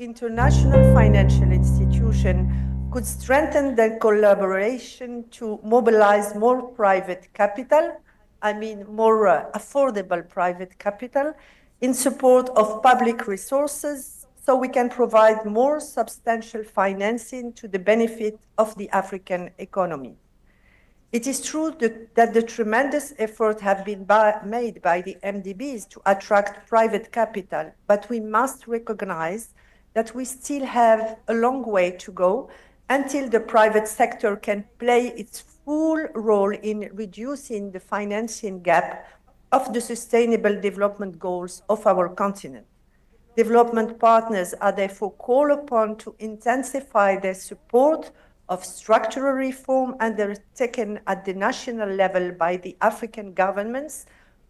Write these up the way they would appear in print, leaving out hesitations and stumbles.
international financial institution could strengthen their collaboration to mobilize more private capital, more affordable private capital, in support of public resources, so we can provide more substantial financing to the benefit of the African economy. It is true that the tremendous effort have been made by the MDBs to attract private capital, but we must recognize that we still have a long way to go until the private sector can play its full role in reducing the financing gap of the sustainable development goals of our continent. Development partners are therefore called upon to intensify their support of structural reform undertaken at the national level by the African governments,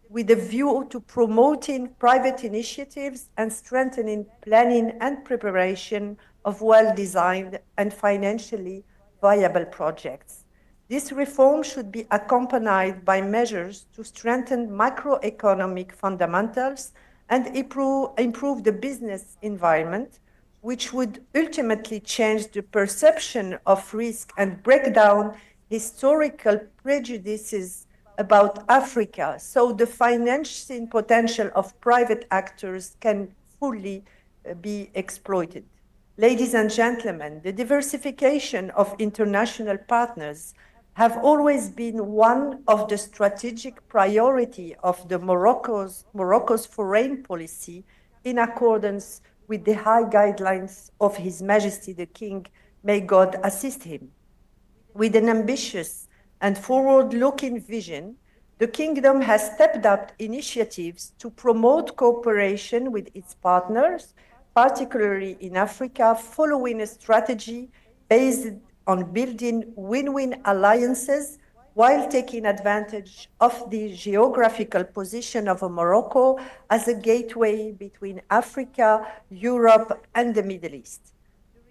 with a view to promoting private initiatives and strengthening planning and preparation of well-designed and financially viable projects. This reform should be accompanied by measures to strengthen macroeconomic fundamentals and improve the business environment, which would ultimately change the perception of risk and break down historical prejudices about Africa, so the financing potential of private actors can fully be exploited. Ladies and gentlemen, the diversification of international partners have always been one of the strategic priority of the Morocco's foreign policy, in accordance with the high guidelines of His Majesty the King, may God assist him. With an ambitious and forward-looking vision, the Kingdom has stepped up initiatives to promote cooperation with its partners, particularly in Africa, following a strategy based on building win-win alliances while taking advantage of the geographical position of Morocco as a gateway between Africa, Europe, and the Middle East.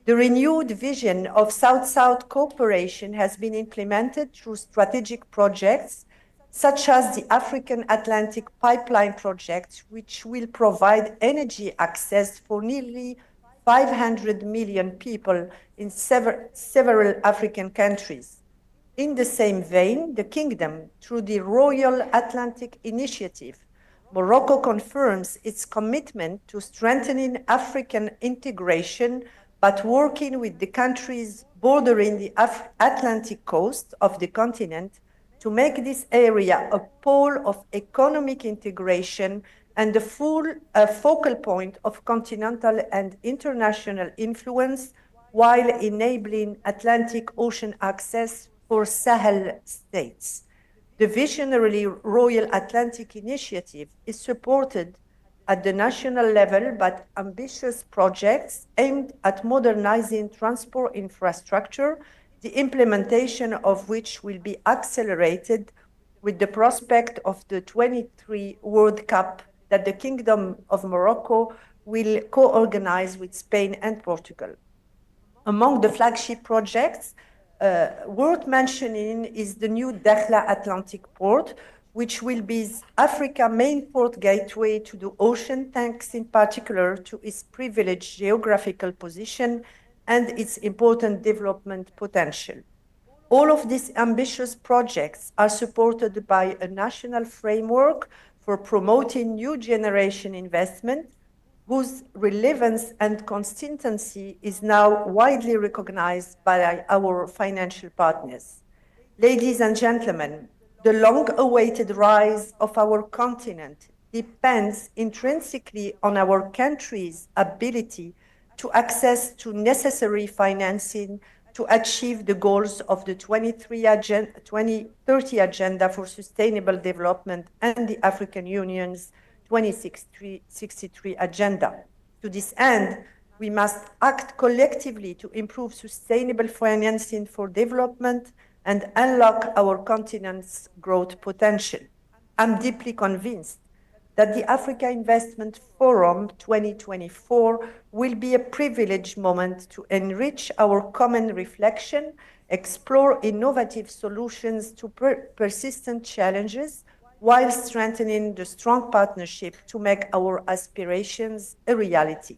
The renewed vision of South-South cooperation has been implemented through strategic projects such as the African Atlantic Pipeline Project, which will provide energy access for nearly 500 million people in several African countries. In the same vein, the Kingdom, through the Royal Atlantic Initiative, Morocco confirms its commitment to strengthening African integration, but working with the countries bordering the Atlantic coast of the continent to make this area a pole of economic integration and the focal point of continental and international influence, while enabling Atlantic Ocean access for Sahel states. The visionary Royal Atlantic Initiative is supported at the national level by ambitious projects aimed at modernizing transport infrastructure, the implementation of which will be accelerated with the prospect of the 23 World Cup that the Kingdom of Morocco will co-organize with Spain and Portugal. Among the flagship projects worth mentioning is the new Dakhla Atlantic Port, which will be Africa's main port gateway to the ocean, thanks in particular to its privileged geographical position and its important development potential. All of these ambitious projects are supported by a national framework for promoting new generation investment, whose relevance and consistency is now widely recognized by our financial partners. Ladies and gentlemen, the long-awaited rise of our continent depends intrinsically on our country's ability to access to necessary financing to achieve the goals of the 2030 Agenda for Sustainable Development and the African Union's 2063 Agenda. To this end, we must act collectively to improve sustainable financing for development and unlock our continent's growth potential. I'm deeply convinced that the Africa Investment Forum 2024 will be a privileged moment to enrich our common reflection, explore innovative solutions to persistent challenges, while strengthening the strong partnership to make our aspirations a reality.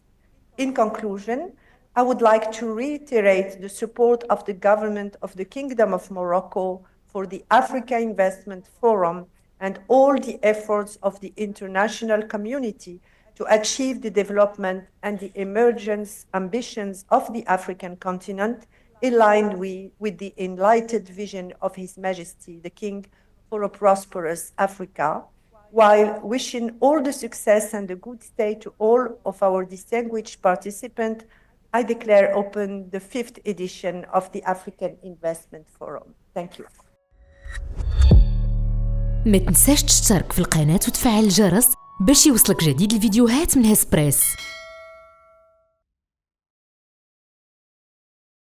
In conclusion, I would like to reiterate the support of the government of the Kingdom of Morocco for the Africa Investment Forum and all the efforts of the international community to achieve the development and the emergence ambitions of the African continent, aligned with the enlightened vision of His Majesty the King for a prosperous Africa, while wishing all the success and the good stay to all of our distinguished participants. I declare open the 5th edition of the African Investment Forum. Thank you. ما تنساش تشترك في القناة وتفعل الجرس باش يوصلك جديد الفيديوهات من هسبريس.